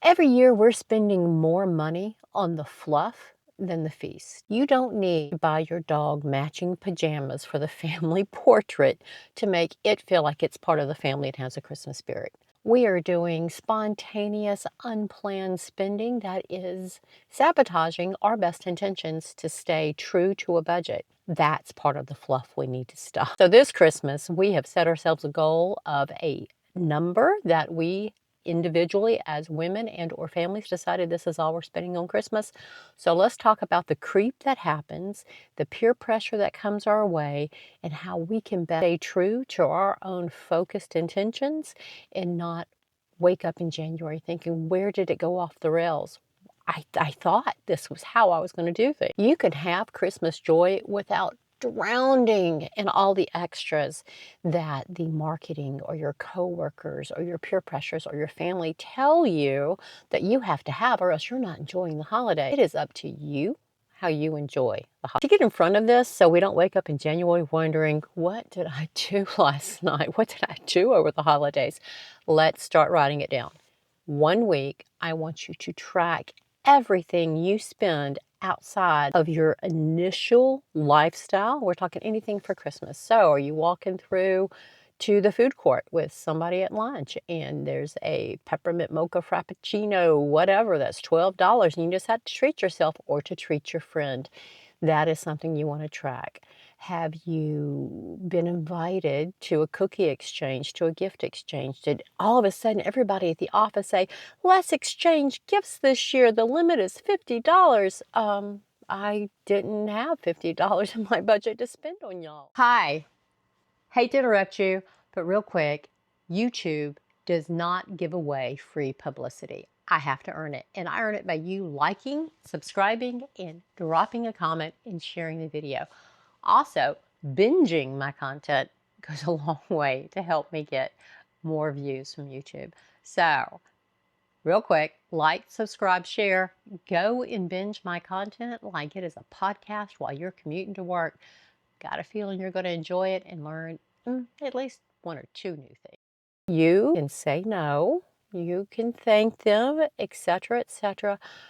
Every year we're spending more money on the fluff than the feast. You don't need to buy your dog matching pajamas for the family portrait to make it feel like it's part of the family and has a Christmas spirit. We are doing spontaneous, unplanned spending that is sabotaging our best intentions to stay true to a budget. That's part of the fluff we need to stop. So this Christmas, we have set ourselves a goal of a number that we individually as women and or families decided this is all we're spending on Christmas. So let's talk about the creep that happens, the peer pressure that comes our way, and how we can best stay true to our own focused intentions and not wake up in January thinking, where did it go off the rails? I thought this was how I was going to do things. You can have Christmas joy without drowning in all the extras that the marketing or your coworkers or your peer pressures or your family tell you that you have to have, or else you're not enjoying the holiday. It is up to you how you enjoy the holiday. To get in front of this so we don't wake up in January wondering, what did I do last night? What did I do over the holidays? Let's start writing it down. 1 week, I want you to track everything you spend outside of your initial lifestyle. We're talking anything for Christmas. So are you walking through to the food court with somebody at lunch and there's a peppermint mocha frappuccino, whatever, that's $12 and you just have to treat yourself or to treat your friend? That is something you want to track. Have you been invited to a cookie exchange, to a gift exchange? Did all of a sudden everybody at the office say, let's exchange gifts this year, the limit is $50? I didn't have $50 in my budget to spend on y'all. Hi, hate to interrupt you, but real quick, YouTube does not give away free publicity. I have to earn it, and I earn it by you liking, subscribing, and dropping a comment and sharing the video. Also, binging my content goes a long way to help me get more views from YouTube. So, real quick, like, subscribe, share, go and binge my content like it is a podcast while you're commuting to work. Got a feeling you're going to enjoy it and learn at least 1 or 2 new things. You can say no, you can thank them, etc.,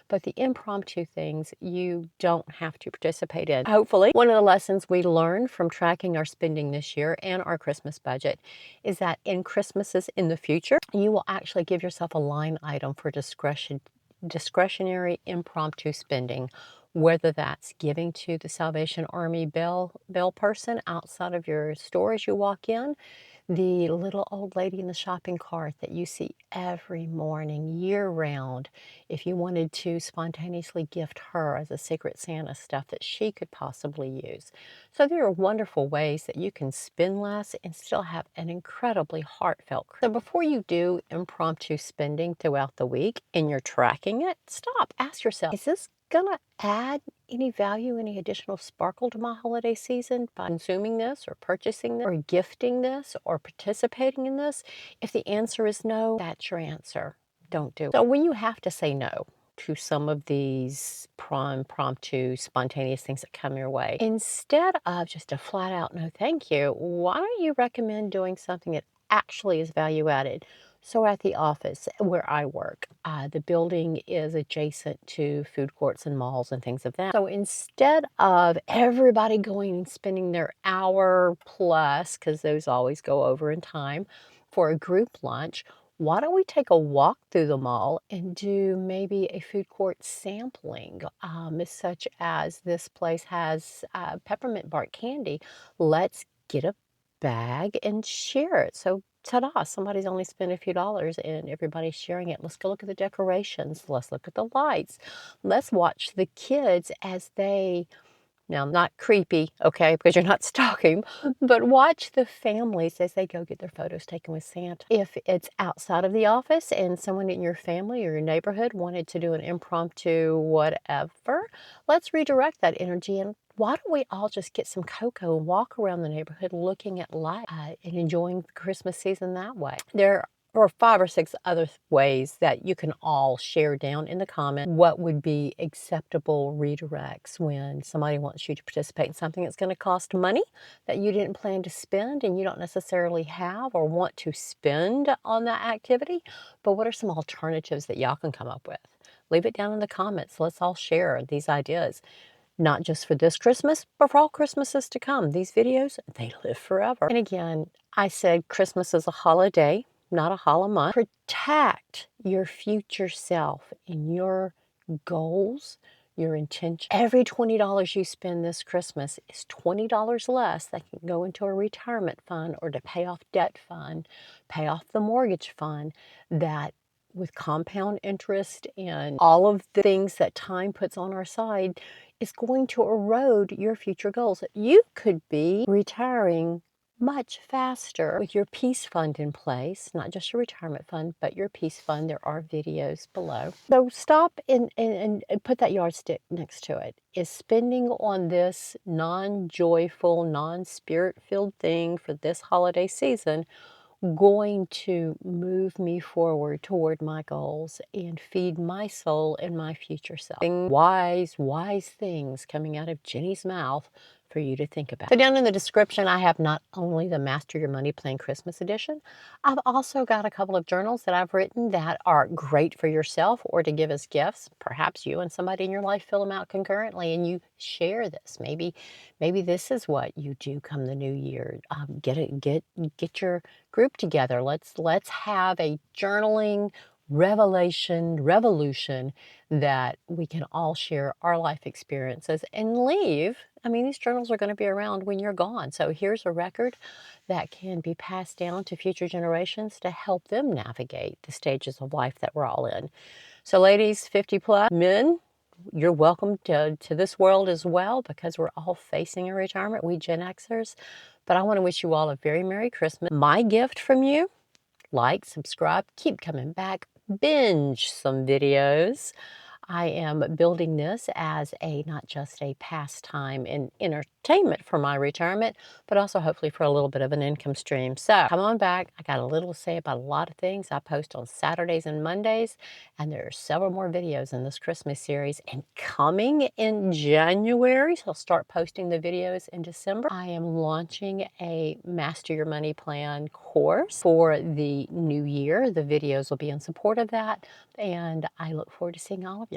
but the impromptu things you don't have to participate in. Hopefully, one of the lessons we learned from tracking our spending this year and our Christmas budget is that in Christmases in the future, you will actually give yourself a line item for discretionary impromptu spending, whether that's giving to the Salvation Army bell person outside of your store as you walk in, the little old lady in the shopping cart that you see every morning, year round, if you wanted to spontaneously gift her as a Secret Santa stuff that she could possibly use. So there are wonderful ways that you can spend less and still have an incredibly heartfelt Christmas. So before you do impromptu spending throughout the week and you're tracking it, stop, ask yourself, is this gonna add any value, any additional sparkle to my holiday season by consuming this or purchasing this or gifting this or participating in this? If the answer is no, that's your answer. Don't do it. So when you have to say no to some of these impromptu, spontaneous things that come your way, instead of just a flat out no thank you, why don't you recommend doing something that actually is value added? So at the office where I work, the building is adjacent to food courts and malls and things of that. So instead of everybody going and spending their hour plus, because those always go over in time, for a group lunch, why don't we take a walk through the mall and do maybe a food court sampling, such as this place has peppermint bark candy. Let's get a bag and share it. So ta-da, somebody's only spent a few dollars and everybody's sharing it. Let's go look at the decorations. Let's look at the lights. Let's watch the kids as they, now not creepy, okay, because you're not stalking, but watch the families as they go get their photos taken with Santa. If it's outside of the office and someone in your family or your neighborhood wanted to do an impromptu whatever, let's redirect that energy and why don't we all just get some cocoa and walk around the neighborhood looking at lights and enjoying the Christmas season that way? There or 5 or 6 other ways that you can all share down in the comments what would be acceptable redirects when somebody wants you to participate in something that's going to cost money that you didn't plan to spend and you don't necessarily have or want to spend on that activity. But what are some alternatives that y'all can come up with? Leave it down in the comments. Let's all share these ideas. Not just for this Christmas, but for all Christmases to come. These videos, they live forever. And again, I said Christmas is a holiday, not a month. Protect your future self and your goals, your intention. Every $20 you spend this Christmas is $20 less that can go into a retirement fund or to pay off debt fund, pay off the mortgage fund that with compound interest and all of the things that time puts on our side is going to erode your future goals. You could be retiring much faster with your peace fund in place, not just your retirement fund, but your peace fund. There are videos below. So stop and put that yardstick next to it. Is spending on this non-joyful, non-spirit-filled thing for this holiday season going to move me forward toward my goals and feed my soul and my future self? Wise things coming out of Jenny's mouth for you to think about. So down in the description, I have not only the Master Your Money Plan Christmas edition, I've also got a couple of journals that I've written that are great for yourself or to give as gifts. Perhaps you and somebody in your life fill them out concurrently and you share this. Maybe this is what you do come the new year. Get your group together. Let's have a journaling revolution that we can all share our life experiences and leave. I mean, these journals are going to be around when you're gone. So here's a record that can be passed down to future generations to help them navigate the stages of life that we're all in. So ladies, 50 plus, men, you're welcome to this world as well because we're all facing a retirement, we Gen Xers. But I want to wish you all a very Merry Christmas. My gift from you, like, subscribe, keep coming back, binge some videos. I am building this as not just a pastime and entertainment for my retirement, but also hopefully for a little bit of an income stream. So come on back. I got a little to say about a lot of things. I post on Saturdays and Mondays, and there are several more videos in this Christmas series. And coming in January, so I'll start posting the videos in December, I am launching a Master Your Money Plan course for the new year. The videos will be in support of that, and I look forward to seeing all of you.